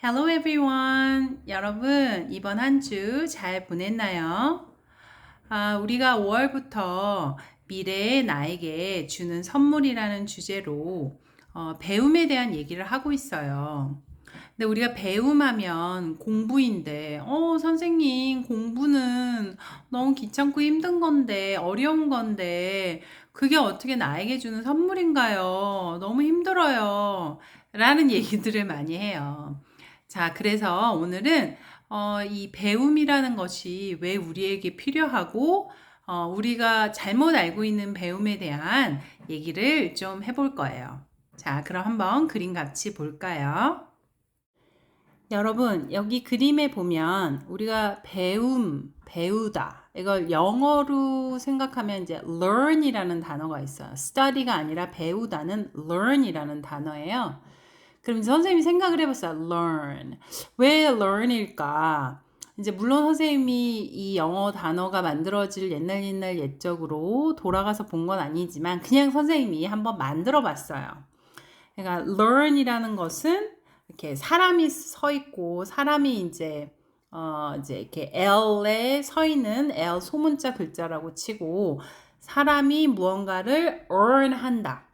Hello everyone. 여러분, 이번 한 주 잘 보냈나요? 우리가 5월부터 미래의 나에게 주는 선물이라는 주제로 배움에 대한 얘기를 하고 있어요. 근데 우리가 배움하면 공부인데, 선생님, 공부는 너무 귀찮고 힘든 건데, 어려운 건데, 그게 어떻게 나에게 주는 선물인가요? 너무 힘들어요. 라는 얘기들을 많이 해요. 자, 그래서 오늘은 이 배움이라는 것이 왜 우리에게 필요하고, 우리가 잘못 알고 있는 배움에 대한 얘기를 좀 해볼 거예요. 자, 그럼 한번 그림 같이 볼까요? 여러분, 여기 그림에 보면 우리가 배우다. 이걸 영어로 생각하면 이제 learn이라는 단어가 있어요. study가 아니라 배우다는 learn이라는 단어예요. 그럼 선생님이 생각을 해봤어요. learn. 왜 learn일까? 이제 물론 선생님이 이 영어 단어가 만들어질 옛날 옛적으로 돌아가서 본 건 아니지만 그냥 선생님이 한번 만들어 봤어요. 그러니까 learn이라는 것은 이렇게 사람이 서 있고 사람이 이제 이렇게 L에 서 있는 L 소문자 글자라고 치고 사람이 무언가를 earn 한다.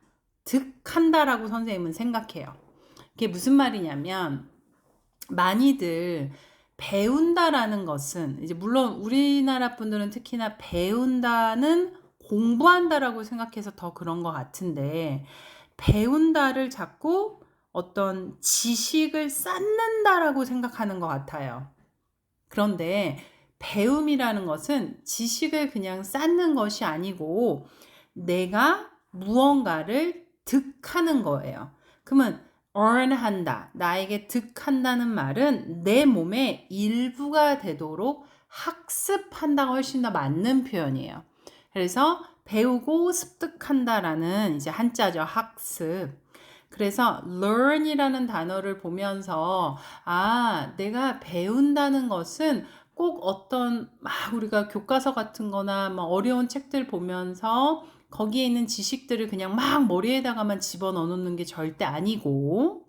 득한다라고 선생님은 생각해요. 그게 무슨 말이냐면 많이들 배운다라는 것은 이제 물론 우리나라 분들은 특히나 배운다는 공부한다라고 생각해서 더 그런 것 같은데 배운다를 자꾸 어떤 지식을 쌓는다라고 생각하는 것 같아요. 그런데 배움이라는 것은 지식을 그냥 쌓는 것이 아니고 내가 무언가를 득하는 거예요. 그러면 earn 한다. 나에게 득한다는 말은 내 몸의 일부가 되도록 학습한다가 훨씬 더 맞는 표현이에요. 그래서 배우고 습득한다라는 이제 한자죠. 학습. 그래서 learn이라는 단어를 보면서 내가 배운다는 것은 꼭 어떤 막 우리가 교과서 같은 거나 막 어려운 책들 보면서 거기에 있는 지식들을 그냥 막 머리에다가만 집어넣어 놓는 게 절대 아니고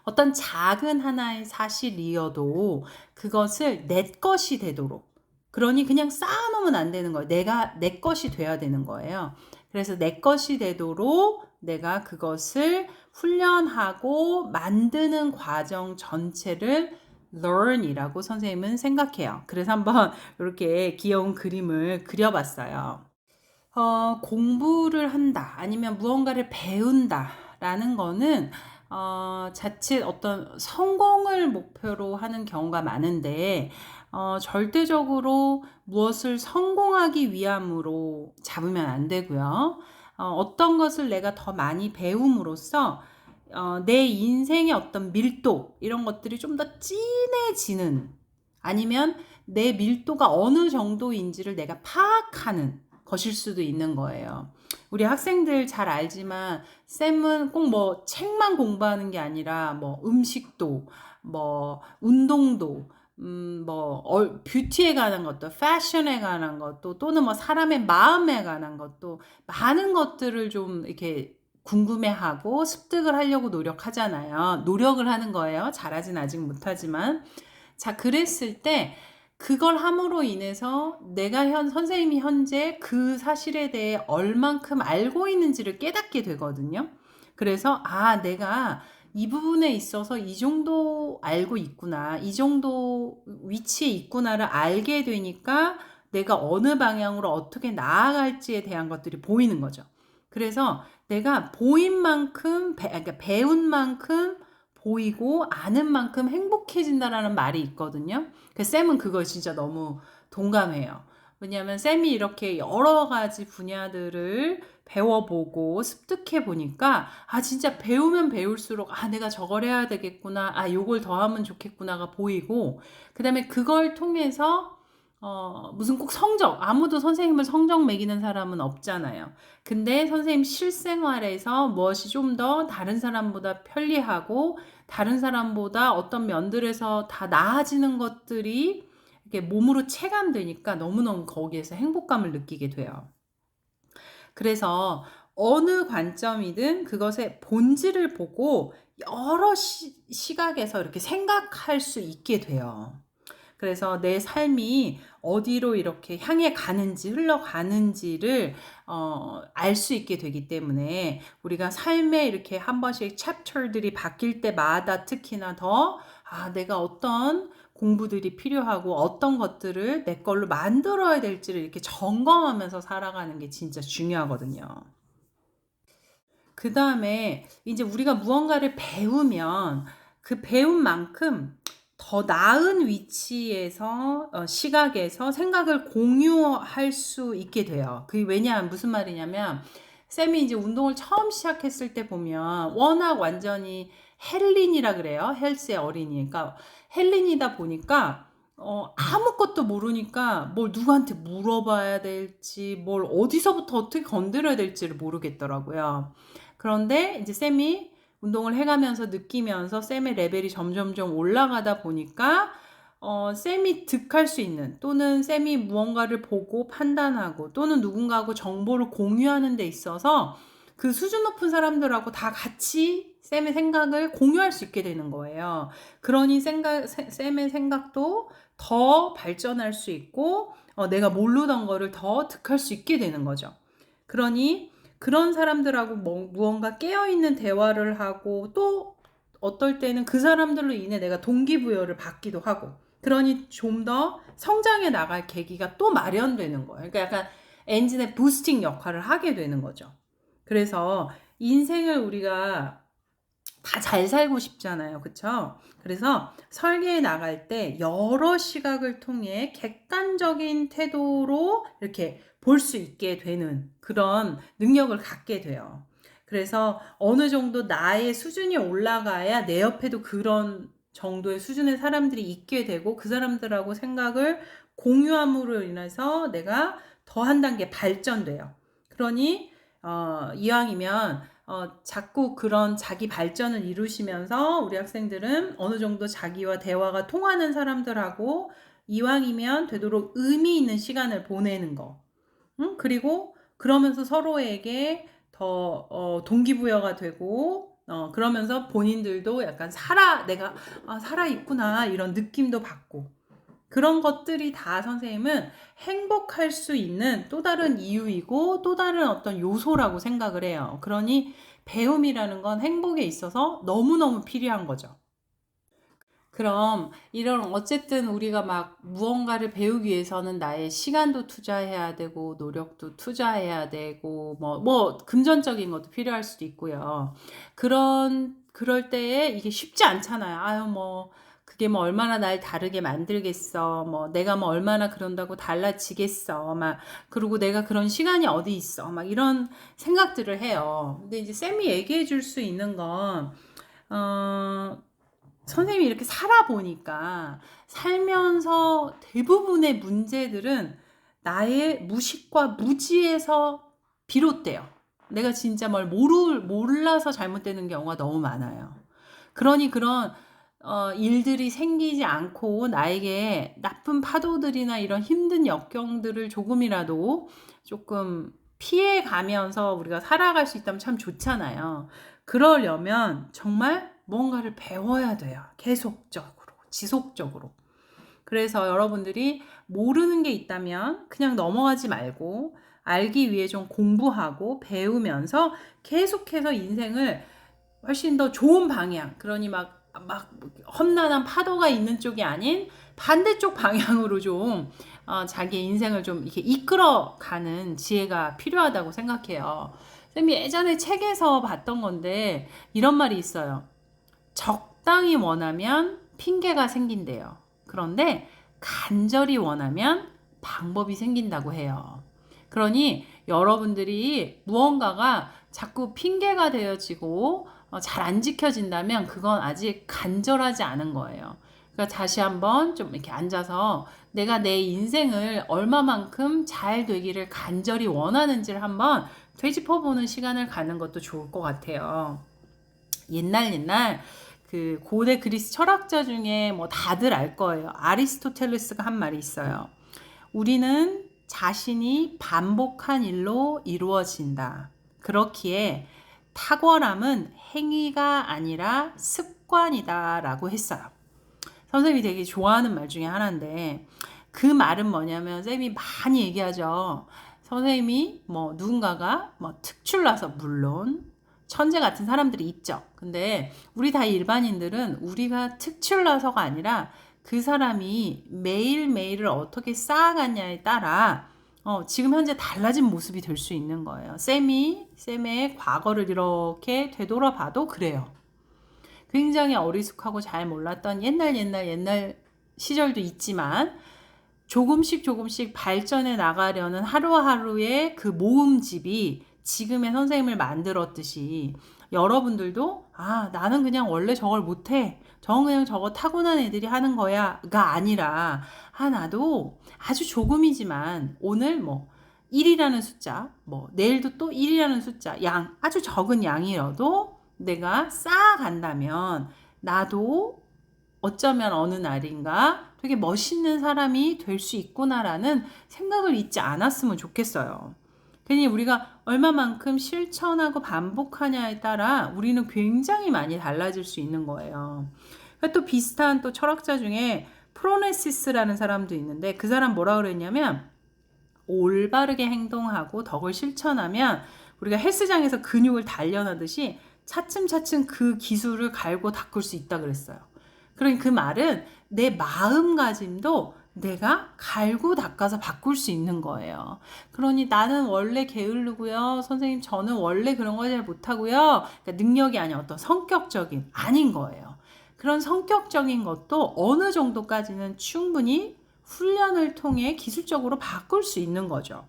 어떤 작은 하나의 사실이어도 그것을 내 것이 되도록 그러니 그냥 쌓아놓으면 안 되는 거예요. 내 것이 돼야 되는 거예요. 그래서 내 것이 되도록 내가 그것을 훈련하고 만드는 과정 전체를 learn이라고 선생님은 생각해요. 그래서 한번 이렇게 귀여운 그림을 그려봤어요. 공부를 한다, 아니면 무언가를 배운다라는 거는 자칫 어떤 성공을 목표로 하는 경우가 많은데, 절대적으로 무엇을 성공하기 위함으로 잡으면 안 되고요. 어떤 것을 내가 더 많이 배움으로써 내 인생의 어떤 밀도, 이런 것들이 좀 더 진해지는, 아니면 내 밀도가 어느 정도인지를 내가 파악하는 것일 수도 있는 거예요. 우리 학생들 잘 알지만 쌤은 꼭 뭐 책만 공부하는 게 아니라 뭐 음식도, 뭐 운동도, 뷰티에 관한 것도, 패션에 관한 것도, 또는 뭐 사람의 마음에 관한 것도 많은 것들을 좀 이렇게 궁금해하고 습득을 하려고 노력하잖아요. 노력을 하는 거예요. 잘하진 아직 못하지만. 자, 그랬을 때 그걸 함으로 인해서 내가 선생님이 현재 그 사실에 대해 얼만큼 알고 있는지를 깨닫게 되거든요. 그래서, 내가 이 부분에 있어서 이 정도 알고 있구나, 이 정도 위치에 있구나를 알게 되니까 내가 어느 방향으로 어떻게 나아갈지에 대한 것들이 보이는 거죠. 그래서 내가 보인 만큼, 그러니까 배운 만큼 보이고 아는 만큼 행복해진다라는 말이 있거든요. 그 쌤은 그걸 진짜 너무 동감해요. 왜냐하면 쌤이 이렇게 여러 가지 분야들을 배워보고 습득해 보니까 진짜 배우면 배울수록 내가 저걸 해야 되겠구나, 요걸 더 하면 좋겠구나가 보이고, 그 다음에 그걸 통해서 무슨 꼭 성적, 아무도 선생님을 성적 매기는 사람은 없잖아요. 근데 선생님 실생활에서 무엇이 좀 더 다른 사람보다 편리하고 다른 사람보다 어떤 면들에서 다 나아지는 것들이 이렇게 몸으로 체감되니까 너무너무 거기에서 행복감을 느끼게 돼요. 그래서 어느 관점이든 그것의 본질을 보고 여러 시각에서 이렇게 생각할 수 있게 돼요. 그래서 내 삶이 어디로 이렇게 향해 가는지 흘러가는지를 알 수 있게 되기 때문에 우리가 삶에 이렇게 한 번씩 챕터들이 바뀔 때마다 특히나 더 내가 어떤 공부들이 필요하고 어떤 것들을 내 걸로 만들어야 될지를 이렇게 점검하면서 살아가는 게 진짜 중요하거든요. 그 다음에 이제 우리가 무언가를 배우면 그 배운 만큼 더 나은 위치에서 시각에서 생각을 공유할 수 있게 돼요. 그게 왜냐하면 무슨 말이냐면 쌤이 이제 운동을 처음 시작했을 때 보면 워낙 완전히 헬린이라 그래요. 헬스의 어린이. 그러니까 헬린이다 보니까 아무것도 모르니까 뭘 누구한테 물어봐야 될지 뭘 어디서부터 어떻게 건드려야 될지를 모르겠더라고요. 그런데 이제 쌤이 운동을 해가면서 느끼면서 쌤의 레벨이 점점점 올라가다 보니까 쌤이 득할 수 있는 또는 쌤이 무언가를 보고 판단하고 또는 누군가하고 정보를 공유하는 데 있어서 그 수준 높은 사람들하고 다 같이 쌤의 생각을 공유할 수 있게 되는 거예요. 그러니 쌤의 생각도 더 발전할 수 있고 내가 모르던 거를 더 득할 수 있게 되는 거죠. 그러니 그런 사람들하고 무언가 깨어있는 대화를 하고 또 어떨 때는 그 사람들로 인해 내가 동기부여를 받기도 하고 그러니 좀 더 성장해 나갈 계기가 또 마련되는 거예요. 그러니까 약간 엔진의 부스팅 역할을 하게 되는 거죠. 그래서 인생을 우리가 다 잘 살고 싶잖아요. 그쵸? 그래서 설계해 나갈 때 여러 시각을 통해 객관적인 태도로 이렇게 볼 수 있게 되는 그런 능력을 갖게 돼요. 그래서 어느 정도 나의 수준이 올라가야 내 옆에도 그런 정도의 수준의 사람들이 있게 되고 그 사람들하고 생각을 공유함으로 인해서 내가 더 한 단계 발전돼요. 그러니 이왕이면 자꾸 그런 자기 발전을 이루시면서 우리 학생들은 어느 정도 자기와 대화가 통하는 사람들하고 이왕이면 되도록 의미 있는 시간을 보내는 거. 그리고 그러면서 서로에게 더 동기부여가 되고 그러면서 본인들도 약간 내가 살아있구나 이런 느낌도 받고 그런 것들이 다 선생님은 행복할 수 있는 또 다른 이유이고 또 다른 어떤 요소라고 생각을 해요. 그러니 배움이라는 건 행복에 있어서 너무너무 필요한 거죠. 그럼 이런 어쨌든 우리가 막 무언가를 배우기 위해서는 나의 시간도 투자해야 되고 노력도 투자해야 되고 뭐 금전적인 것도 필요할 수도 있고요. 그럴 때에 이게 쉽지 않잖아요. 그게 얼마나 날 다르게 만들겠어. 내가 얼마나 그런다고 달라지겠어. 그리고 내가 그런 시간이 어디 있어. 이런 생각들을 해요. 근데 이제 쌤이 얘기해 줄 수 있는 건, 선생님이 이렇게 살아보니까 살면서 대부분의 문제들은 나의 무식과 무지에서 비롯돼요. 내가 진짜 몰라서 잘못되는 경우가 너무 많아요. 그러니 그런 일들이 생기지 않고 나에게 나쁜 파도들이나 이런 힘든 역경들을 조금이라도 조금 피해 가면서 우리가 살아갈 수 있다면 참 좋잖아요. 그러려면 정말 뭔가를 배워야 돼요. 계속적으로, 지속적으로. 그래서 여러분들이 모르는 게 있다면 그냥 넘어가지 말고 알기 위해 좀 공부하고 배우면서 계속해서 인생을 훨씬 더 좋은 방향, 그러니 막 험난한 파도가 있는 쪽이 아닌 반대쪽 방향으로 좀 자기 인생을 좀 이렇게 이끌어가는 지혜가 필요하다고 생각해요. 쌤이 예전에 책에서 봤던 건데 이런 말이 있어요. 적당히 원하면 핑계가 생긴대요. 그런데 간절히 원하면 방법이 생긴다고 해요. 그러니 여러분들이 무언가가 자꾸 핑계가 되어지고 잘 안 지켜진다면 그건 아직 간절하지 않은 거예요. 그러니까 다시 한번 좀 이렇게 앉아서 내가 내 인생을 얼마만큼 잘 되기를 간절히 원하는지를 한번 되짚어보는 시간을 갖는 것도 좋을 것 같아요. 옛날 그 고대 그리스 철학자 중에 다들 알 거예요. 아리스토텔레스가 한 말이 있어요. 우리는 자신이 반복한 일로 이루어진다. 그렇기에 탁월함은 행위가 아니라 습관이다 라고 했어요. 선생님이 되게 좋아하는 말 중에 하나인데 그 말은 뭐냐면 쌤이 많이 얘기하죠. 선생님이 뭐 누군가가 뭐 특출나서 물론 천재 같은 사람들이 있죠. 근데 우리 다 일반인들은 우리가 특출나서가 아니라 그 사람이 매일매일을 어떻게 쌓아갔냐에 따라 지금 현재 달라진 모습이 될 수 있는 거예요. 쌤의 과거를 이렇게 되돌아봐도 그래요. 굉장히 어리숙하고 잘 몰랐던 옛날 시절도 있지만 조금씩 발전해 나가려는 하루하루의 그 모음집이 지금의 선생님을 만들었듯이 여러분들도 나는 그냥 원래 저걸 못해. 저건 그냥 저거 타고난 애들이 하는 거야가 아니라 나도 아주 조금이지만 오늘 뭐 1이라는 숫자, 뭐 내일도 또 1이라는 숫자, 아주 적은 양이라도 내가 쌓아간다면 나도 어쩌면 어느 날인가 되게 멋있는 사람이 될 수 있구나라는 생각을 잊지 않았으면 좋겠어요. 괜히 우리가 얼마만큼 실천하고 반복하냐에 따라 우리는 굉장히 많이 달라질 수 있는 거예요. 또 비슷한 또 철학자 중에 프로네시스라는 사람도 있는데 그 사람 뭐라 그랬냐면 올바르게 행동하고 덕을 실천하면 우리가 헬스장에서 근육을 단련하듯이 차츰차츰 그 기술을 갈고 닦을 수 있다 그랬어요. 그러니 그 말은 내 마음가짐도 내가 갈고 닦아서 바꿀 수 있는 거예요. 그러니 나는 원래 게으르고요. 선생님 저는 원래 그런 거 잘 못하고요. 그러니까 능력이 아닌 어떤 성격적인 아닌 거예요. 그런 성격적인 것도 어느 정도까지는 충분히 훈련을 통해 기술적으로 바꿀 수 있는 거죠.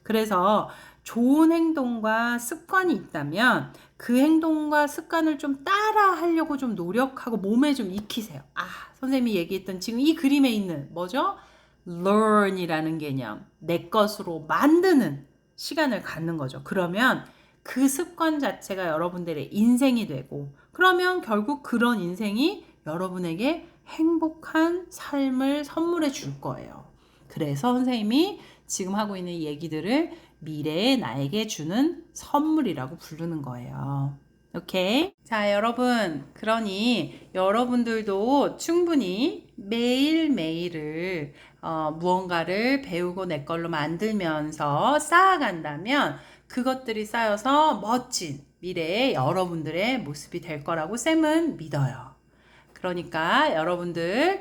그래서 좋은 행동과 습관이 있다면 그 행동과 습관을 좀 따라 하려고 좀 노력하고 몸에 좀 익히세요. 선생님이 얘기했던 지금 이 그림에 있는 뭐죠? learn이라는 개념. 내 것으로 만드는 시간을 갖는 거죠. 그러면 그 습관 자체가 여러분들의 인생이 되고 그러면 결국 그런 인생이 여러분에게 행복한 삶을 선물해 줄 거예요. 그래서 선생님이 지금 하고 있는 얘기들을 미래의 나에게 주는 선물이라고 부르는 거예요. 오케이? 자, 여러분. 그러니 여러분들도 충분히 매일매일을 무언가를 배우고 내 걸로 만들면서 쌓아간다면 그것들이 쌓여서 멋진 미래의 여러분들의 모습이 될 거라고 쌤은 믿어요. 그러니까 여러분들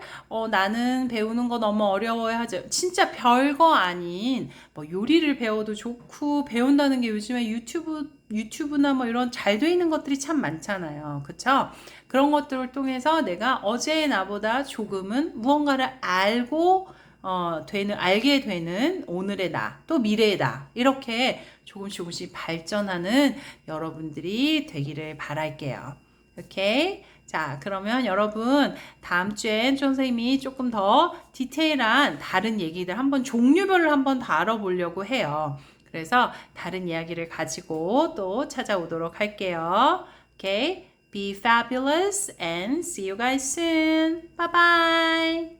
나는 배우는 거 너무 어려워요 하죠. 진짜 별거 아닌 뭐 요리를 배워도 좋고 배운다는 게 요즘에 유튜브나 뭐 이런 잘 돼 있는 것들이 참 많잖아요. 그쵸? 그런 것들을 통해서 내가 어제의 나보다 조금은 무언가를 알게 되는 오늘의 나, 또 미래의 나 이렇게 조금씩 발전하는 여러분들이 되기를 바랄게요. 오케이? 자, 그러면 여러분 다음 주엔 선생님이 조금 더 디테일한 다른 얘기들 한번 종류별로 한번 다뤄보려고 해요. 그래서 다른 이야기를 가지고 또 찾아오도록 할게요. Okay? Be fabulous and see you guys soon. Bye bye.